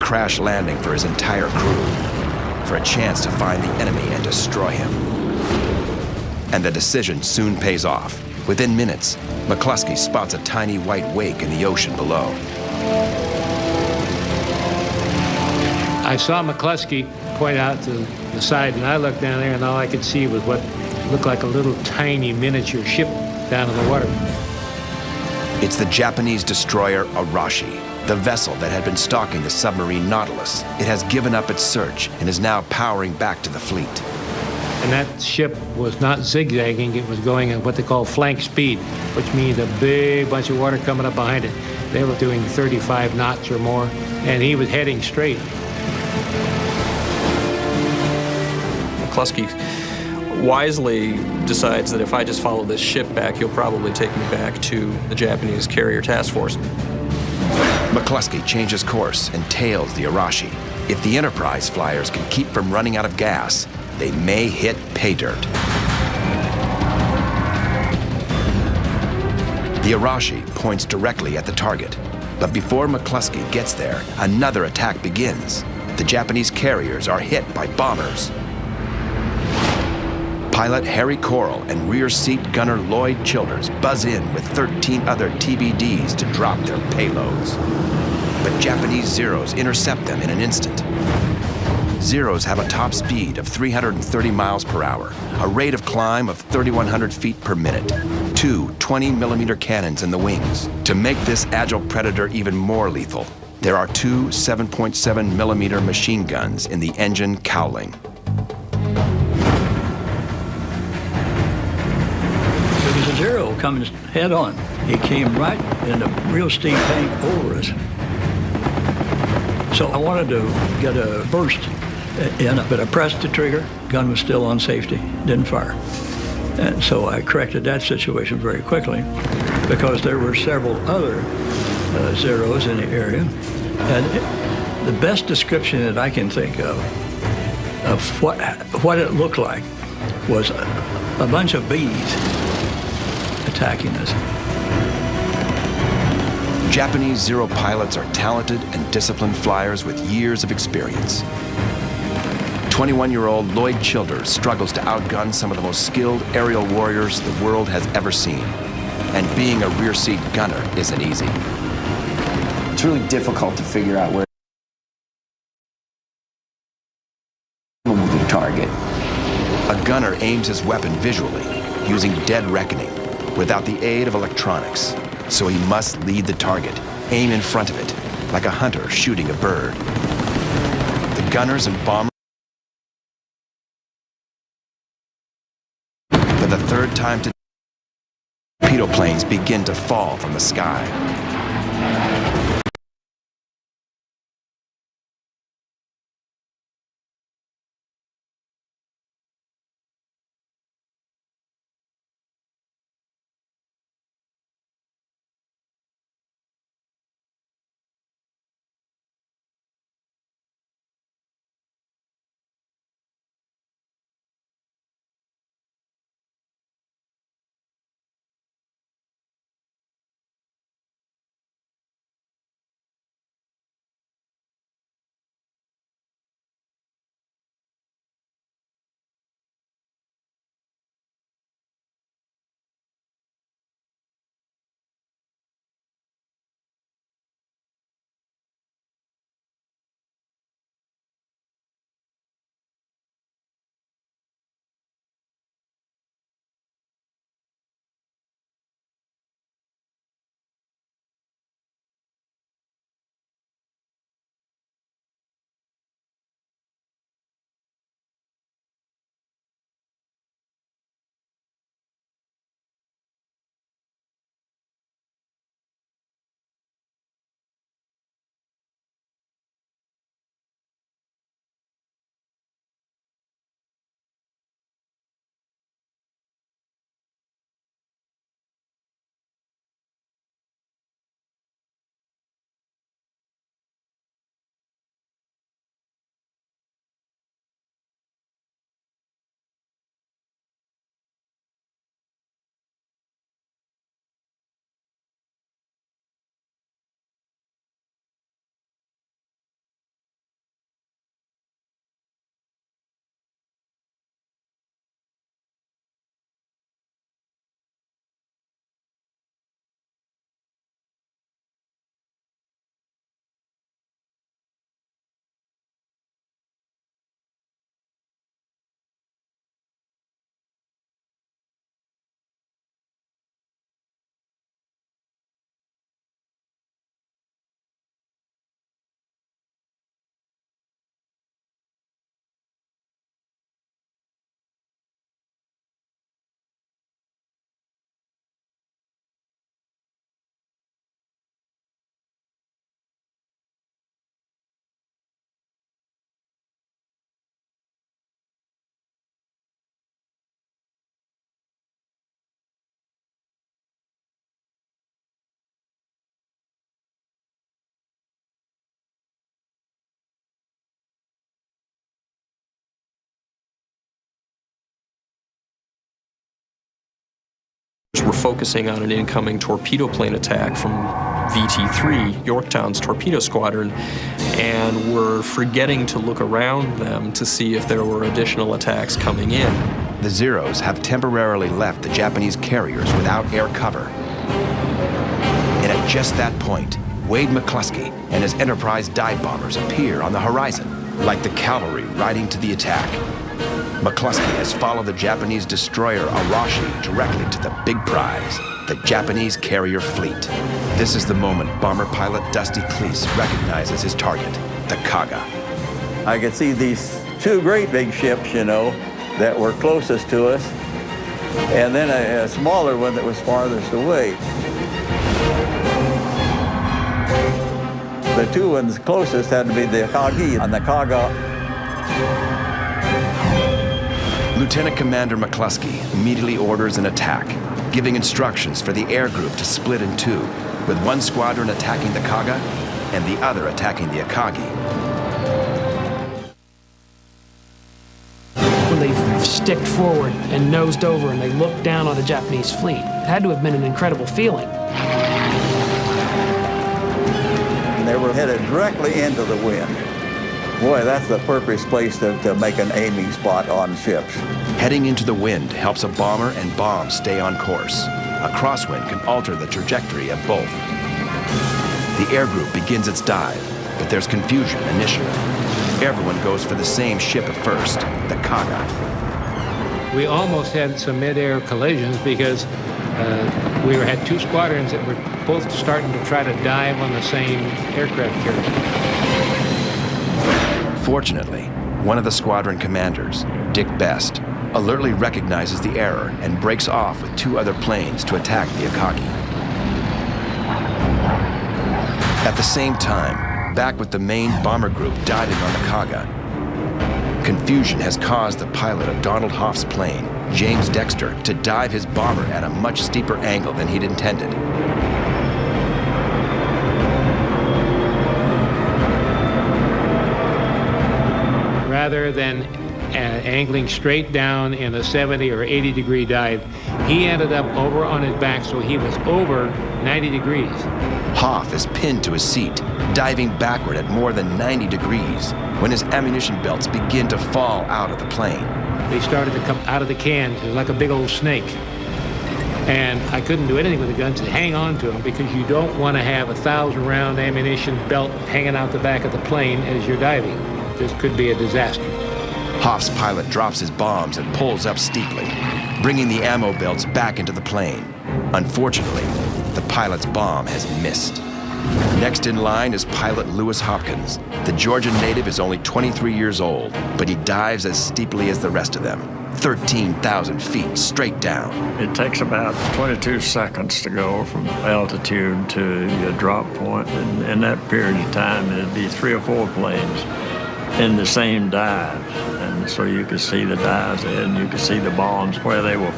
crash landing for his entire crew, for a chance to find the enemy and destroy him. And the decision soon pays off. Within minutes, McCluskey spots a tiny white wake in the ocean below. I saw McCluskey point out to the side, and I looked down there, and all I could see was what looked like a little tiny miniature ship down in the water. It's the Japanese destroyer Arashi, the vessel that had been stalking the submarine Nautilus. It has given up its search and is now powering back to the fleet. And that ship was not zigzagging, it was going at what they call flank speed, which means a big bunch of water coming up behind it. They were doing 35 knots or more, and he was heading straight. McCluskey wisely decides that if I just follow this ship back, he'll probably take me back to the Japanese carrier task force. McCluskey changes course and tails the Arashi. If the Enterprise flyers can keep from running out of gas, they may hit pay dirt. The Arashi points directly at the target, but before McCluskey gets there, another attack begins. The Japanese carriers are hit by bombers. Pilot Harry Coral and rear seat gunner Lloyd Childers buzz in with 13 other TBDs to drop their payloads. But Japanese Zeros intercept them in an instant. Zeros have a top speed of 330 miles per hour, a rate of climb of 3,100 feet per minute, two 20-millimeter cannons in the wings. To make this agile predator even more lethal, there are two 7.7-millimeter machine guns in the engine cowling. There was a Zero coming head on. He came right in a real steep bank over us. So I wanted to get a burst in, but I pressed the trigger. Gun was still on safety, didn't fire. And so I corrected that situation very quickly because there were several other Zeros in the area. And the best description that I can think of what it looked like was a bunch of bees attacking us. Japanese Zero pilots are talented and disciplined flyers with years of experience. 21-year-old Lloyd Childers struggles to outgun some of the most skilled aerial warriors the world has ever seen. And being a rear seat gunner isn't easy. It's really difficult to figure out where to move the target. A gunner aims his weapon visually, using dead reckoning, without the aid of electronics. So he must lead the target, aim in front of it, like a hunter shooting a bird. The gunners and bombers for the third time today, torpedo planes begin to fall from the sky. focusing on an incoming torpedo plane attack from VT-3, Yorktown's torpedo squadron, and were forgetting to look around them to see if there were additional attacks coming in. The Zeros have temporarily left the Japanese carriers without air cover. And at just that point, Wade McCluskey and his Enterprise dive bombers appear on the horizon, like the cavalry riding to the attack. McCluskey has followed the Japanese destroyer Arashi directly to the big prize, the Japanese carrier fleet. This is the moment bomber pilot Dusty Cleese recognizes his target, the Kaga. I could see these two great big ships, you know, that were closest to us, and then a smaller one that was farthest away. The two ones closest had to be the Akagi and the Kaga. Lieutenant Commander McCluskey immediately orders an attack, giving instructions for the air group to split in two, with one squadron attacking the Kaga and the other attacking the Akagi. When they sticked forward and nosed over and they looked down on the Japanese fleet, it had to have been an incredible feeling. And they were headed directly into the wind. Boy, that's the perfect place to make an aiming spot on ships. Heading into the wind helps a bomber and bomb stay on course. A crosswind can alter the trajectory of both. The air group begins its dive, but there's confusion initially. Everyone goes for the same ship at first, the Kaga. We almost had some mid-air collisions because we had two squadrons that were both starting to try to dive on the same aircraft carrier. Fortunately, one of the squadron commanders, Dick Best, alertly recognizes the error and breaks off with two other planes to attack the Akagi. At the same time, back with the main bomber group diving on the Kaga, confusion has caused the pilot of Donald Hoff's plane, James Dexter, to dive his bomber at a much steeper angle than he'd intended. Rather than angling straight down in a 70 or 80 degree dive, he ended up over on his back, so he was over 90 degrees. Hoff is pinned to his seat, diving backward at more than 90 degrees when his ammunition belts begin to fall out of the plane. They started to come out of the can. It was like a big old snake. And I couldn't do anything with the guns to hang on to them because you don't want to have a 1,000-round ammunition belt hanging out the back of the plane as you're diving. This could be a disaster. Hoff's pilot drops his bombs and pulls up steeply, bringing the ammo belts back into the plane. Unfortunately, the pilot's bomb has missed. Next in line is pilot Lewis Hopkins. The Georgian native is only 23 years old, but he dives as steeply as the rest of them, 13,000 feet straight down. It takes about 22 seconds to go from altitude to your drop point. And in that period of time, it'd be 3 or 4 planes in the same dive. And so you could see the dives ahead and you could see the bombs where they were falling.